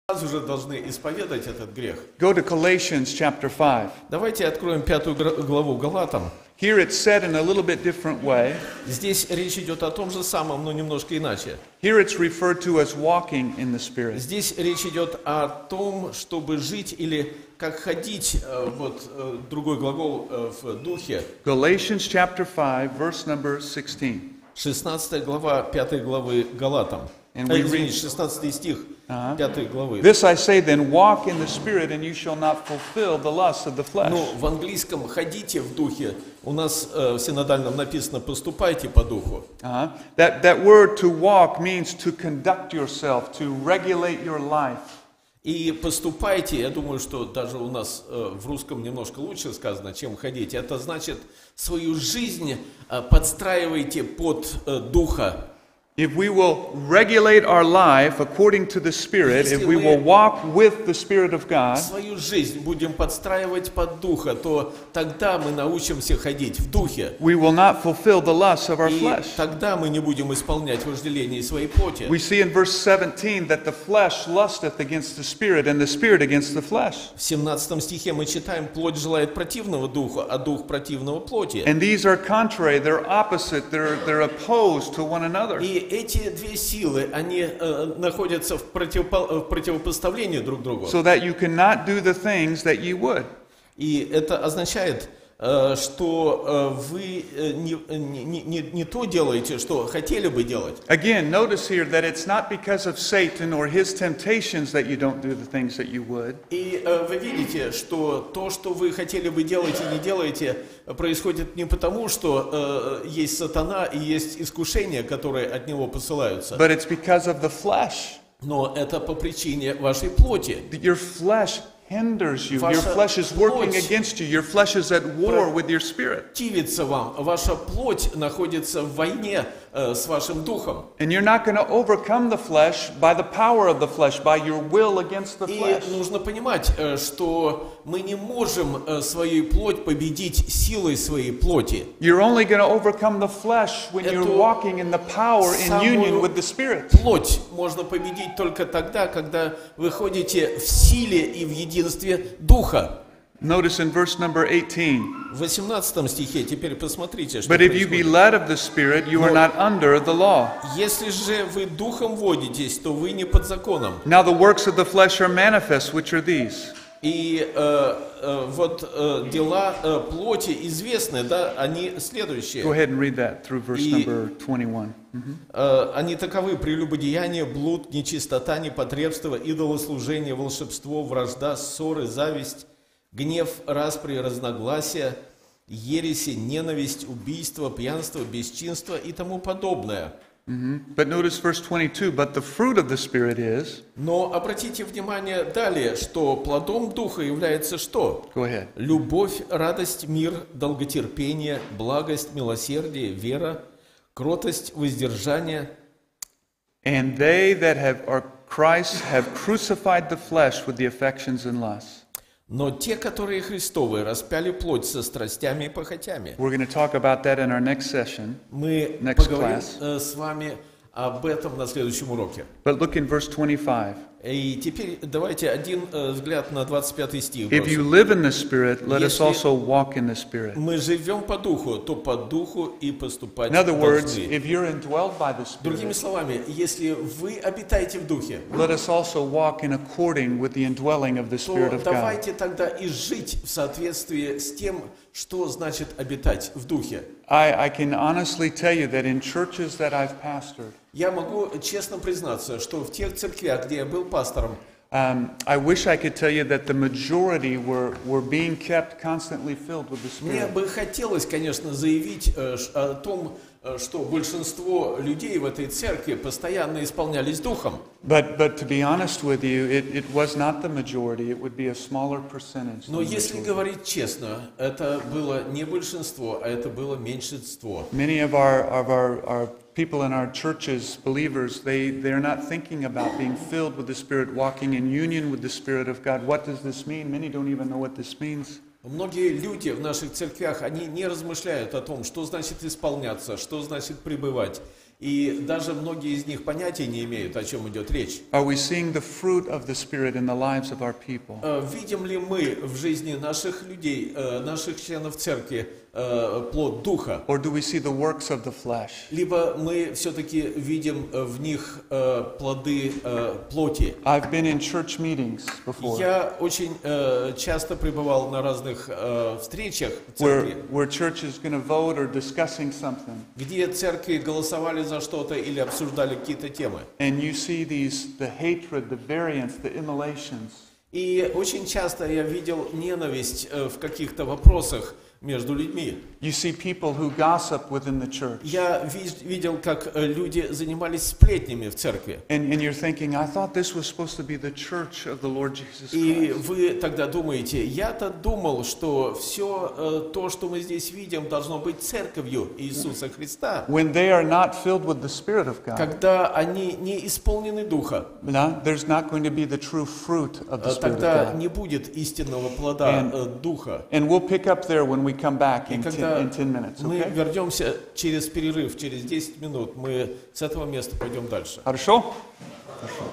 сразу же должны исповедать этот грех. Go to Galatians chapter 5. Давайте откроем 5 главу Галатам. Here it's said in a little bit different way. Здесь речь идет о том же самом, но немножко иначе. Here it's referred to as walking in the Spirit. Здесь речь идет о том, чтобы жить или как ходить, другой глагол в духе. Galatians chapter 5, verse number 16. 16 глава 5 главы Галатам. Извините, 16 стих 5 главы. This I say then, walk in the Spirit, and you shall not fulfill the lusts of the flesh. Ну, в английском «ходите в духе», у нас в синодальном написано «поступайте по духу». That word to walk means to conduct yourself, to regulate your life. И поступайте, я думаю, что даже у нас в русском немножко лучше сказано, чем ходить. Это значит, свою жизнь подстраивайте под духа. If we will regulate our life according to the Spirit, if we will walk with the Spirit of God, свою жизнь будем подстраивать под духа, то тогда мы научимся ходить в духе. we will not fulfill the lusts of our И flesh. тогда мы не будем исполнять вожделение своей плоти. We see in verse 17 that the flesh lusteth against the Spirit, and the Spirit against the flesh. В 17 стихе мы читаем: плоть желает противного духа, а дух противного плоти. And these are contrary, they're opposite, they're opposed to one another. И эти две силы, они находятся в противопоставлении друг другу. So that you cannot do the things that you would. И это означает, что вы не то делаете, что хотели бы делать. Again, notice here that it's not because of Satan or his temptations that you don't do the things that you would. И вы видите, что то, что вы хотели бы делать и не делаете, происходит не потому, что есть сатана и есть искушения, которые от него посылаются. But it's because of the flesh. Но это по причине вашей плоти. Your flesh hinders you. Your flesh is working against you. Your flesh is at war with your spirit. Противится вам. Ваша плоть находится в войне с вашим духом. And you're not going to overcome the flesh by the power of the flesh, by your will against the flesh. И нужно понимать, что мы не можем свою плоть победить силой своей плоти. You're only going to overcome the flesh when you're walking in the power in union with the Spirit. Плоть можно победить только тогда, когда вы ходите в силе и в единстве духа. Notice in verse number 18. В 18 стихе теперь посмотрите, что But if you be происходит. led of the Spirit, you are not under the law. Если же вы духом водитесь, то вы не под законом. Now the works of the flesh are manifest, which are these. И дела плоти известны, да, они следующие. Go ahead and read that through verse number 21. Они таковы: прелюбодеяние, блуд, нечистота, непотребство, идолослужение, волшебство, вражда, ссоры, зависть, гнев, распри, разногласия, ереси, ненависть, убийство, пьянство, бесчинство и тому подобное. But notice verse 22, but the fruit of the Spirit is... Но обратите внимание далее, что плодом Духа является что? Go ahead. Любовь, радость, мир, долготерпение, благость, милосердие, вера, кротость, воздержание. And they that are Christ have crucified the flesh with the affections and lusts. Но те, которые Христовы, распяли плоть со страстями и похотями. We're going to talk about that in our next session. Мы поговорим с вами об этом на следующем уроке. But look in verse 25. И теперь давайте один взгляд на 25 стих. If you live in the Spirit, let us also walk in the Spirit. Мы живем по духу, то по духу и поступать In other words, должны. if you're indwelled by the Другими Spirit, словами, если вы обитаете в духе, let us also walk in according with the indwelling of the Spirit то of God. давайте тогда и жить в соответствии с тем, что значит обитать в духе. I can honestly tell you that in churches that I've pastored, Я могу честно признаться, что в тех церквях, где я был пастором, I wish I could tell you that the majority were being kept constantly filled with the мне Spirit. бы хотелось, конечно, заявить о том, что большинство людей в этой церкви постоянно исполнялись Духом. But to be honest with you, it was not the majority. It would be a smaller percentage. Но если говорить честно, это было не большинство, а это было меньшинство. Many of our people in our churches, believers, they're not thinking about being filled with the Spirit, walking in union with the Spirit of God. What does this mean? Many don't even know what this means. Многие люди в наших церквях, они не размышляют о том, что значит исполняться, что значит пребывать. И даже многие из них понятия не имеют, о чем идет речь. Are we seeing the fruit of the Spirit in the lives of our people? Видим ли мы в жизни наших людей, наших членов церкви, плод Духа? Or do we see the works of the flesh? Либо мы все-таки видим в них плоды плоти? I've been in church meetings before Я очень часто пребывал на разных встречах церкви, where church is going to vote or discussing something. где церкви голосовали за что-то или обсуждали какие-то темы. And you see the hatred, the variance, the immolations. И очень часто я видел ненависть в каких-то вопросах между людьми. You see people who gossip within the church. Я видел, как люди занимались сплетнями в церкви. And you're thinking, I thought this was supposed to be the church of the Lord Jesus И Christ. вы тогда думаете, я-то думал, что все то, что мы здесь видим, должно быть церковью Иисуса Христа. When they are not filled with the Spirit of God, Когда они не исполнены Духа, there's not going to be the true fruit of the Spirit of тогда God. не будет истинного плода Духа. And we'll pick up there when we come back in когда 10 minutes, мы okay? вернемся через перерыв, через 10 минут, мы с этого места пойдем дальше. Хорошо? Хорошо.